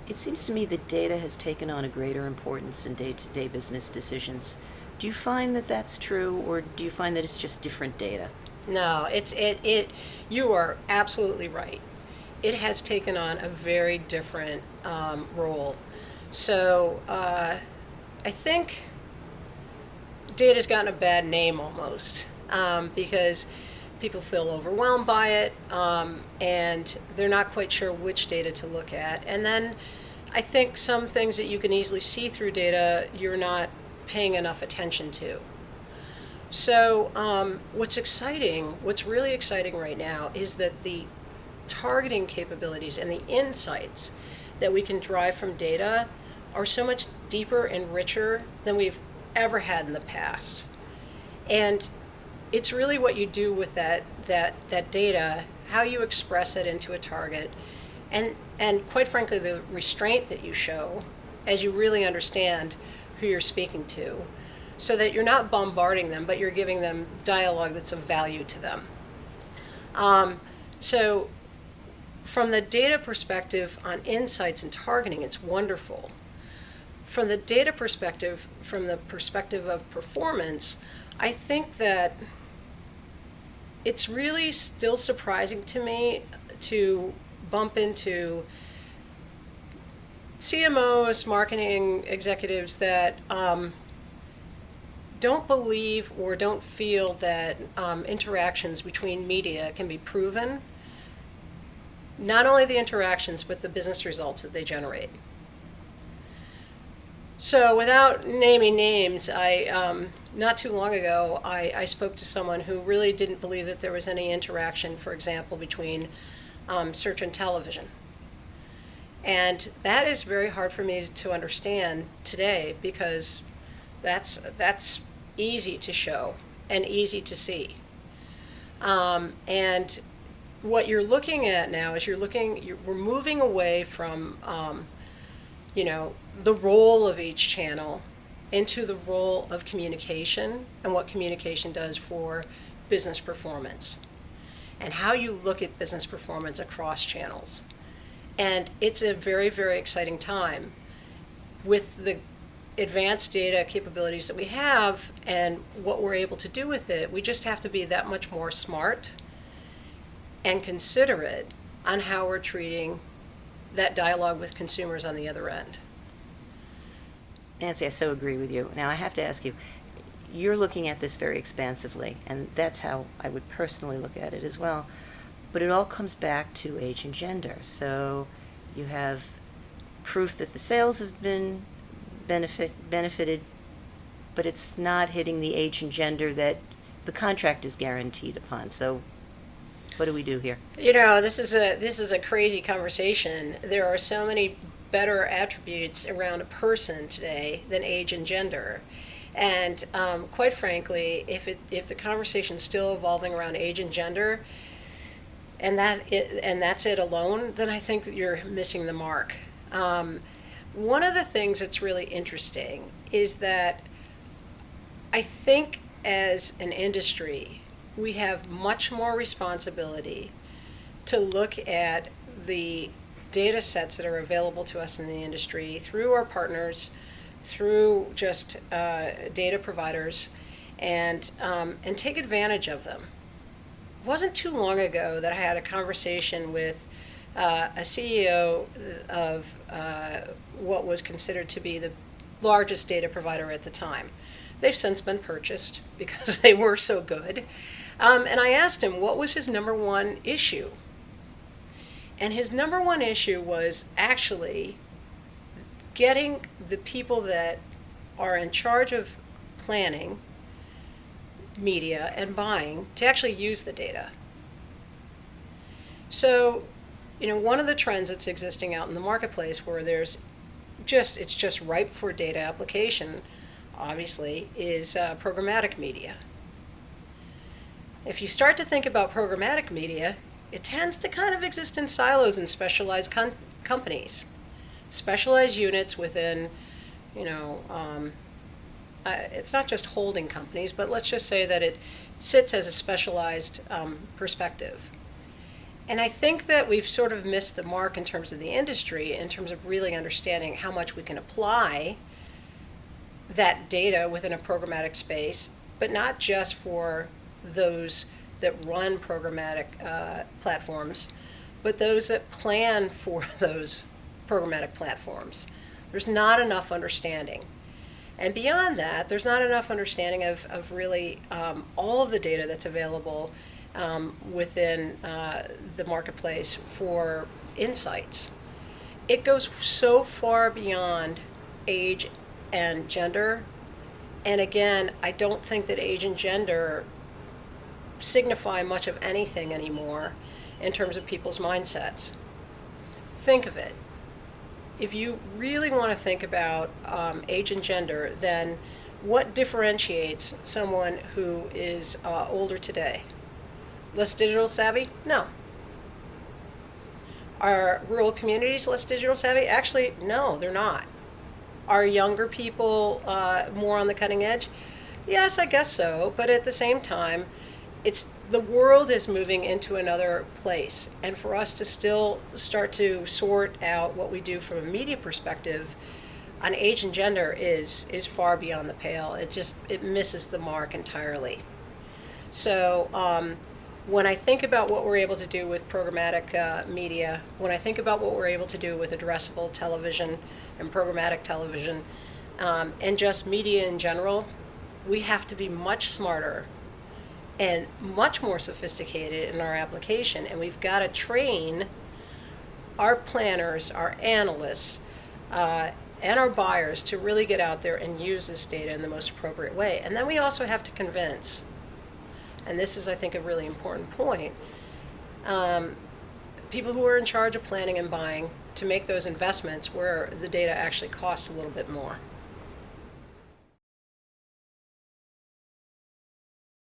It seems to me that data has taken on a greater importance in day-to-day business decisions. Do you find that that's true, or do you find that it's just different data? No, you are absolutely right. It has taken on a very different role. So I think data's gotten a bad name almost because people feel overwhelmed by it and they're not quite sure which data to look at. And then I think some things that you can easily see through data, you're not paying enough attention to. So, what's really exciting right now is that the targeting capabilities and the insights that we can derive from data are so much deeper and richer than we've ever had in the past. And it's really what you do with that data, how you express it into a target, and quite frankly, the restraint that you show as you really understand who you're speaking to, so that you're not bombarding them, but you're giving them dialogue that's of value to them. So, from the data perspective on insights and targeting, it's wonderful. From the data perspective, from the perspective of performance, I think that it's really still surprising to me to bump into CMOs, marketing executives that don't believe or don't feel that interactions between media can be proven. Not only the interactions, but the business results that they generate. So, without naming names, not too long ago, I spoke to someone who really didn't believe that there was any interaction, for example, between search and television. And that is very hard for me to understand today because that's easy to show and easy to see. And what you're looking at now is we're moving away from, the role of each channel into the role of communication and what communication does for business performance and how you look at business performance across channels. And it's a very, very exciting time with the advanced data capabilities that we have and what we're able to do with it. We just have to be that much more smart and considerate on how we're treating that dialogue with consumers on the other end. Nancy, I so agree with you. Now, I have to ask you, you're looking at this very expansively, and that's how I would personally look at it as well. But it all comes back to age and gender. So you have proof that the sales have been benefited, but it's not hitting the age and gender that the contract is guaranteed upon. So what do we do here? This is a crazy conversation. There are so many better attributes around a person today than age and gender. And quite frankly, if the conversation's still evolving around age and gender, and that's it alone, then I think that you're missing the mark. One of the things that's really interesting is that I think as an industry, we have much more responsibility to look at the data sets that are available to us in the industry through our partners, through just data providers, and take advantage of them. It wasn't too long ago that I had a conversation with a CEO of what was considered to be the largest data provider at the time. They've since been purchased because they were so good. And I asked him what was his number one issue. And his number one issue was actually getting the people that are in charge of planning media and buying to actually use the data. So, one of the trends that's existing out in the marketplace where it's just ripe for data application, obviously, is programmatic media. If you start to think about programmatic media, it tends to kind of exist in silos and specialized companies, specialized units within, it's not just holding companies, but let's just say that it sits as a specialized perspective. And I think that we've sort of missed the mark in terms of the industry, in terms of really understanding how much we can apply that data within a programmatic space, but not just for those that run programmatic platforms, but those that plan for those programmatic platforms. There's not enough understanding. And beyond that, there's not enough understanding of really all of the data that's available within the marketplace for insights. It goes so far beyond age and gender. And again, I don't think that age and gender signify much of anything anymore in terms of people's mindsets. Think of it. If you really want to think about age and gender, then what differentiates someone who is older today? Less digital savvy? No. Are rural communities less digital savvy? Actually, no, they're not. Are younger people more on the cutting edge? Yes, I guess so. But at the same time, the world is moving into another place. And for us to still start to sort out what we do from a media perspective on age and gender is far beyond the pale. It misses the mark entirely. So when I think about what we're able to do with programmatic media, when I think about what we're able to do with addressable television and programmatic television, and just media in general, we have to be much smarter and much more sophisticated in our application. And we've got to train our planners, our analysts, and our buyers to really get out there and use this data in the most appropriate way. And then we also have to convince, and this is, I think, a really important point, people who are in charge of planning and buying to make those investments where the data actually costs a little bit more.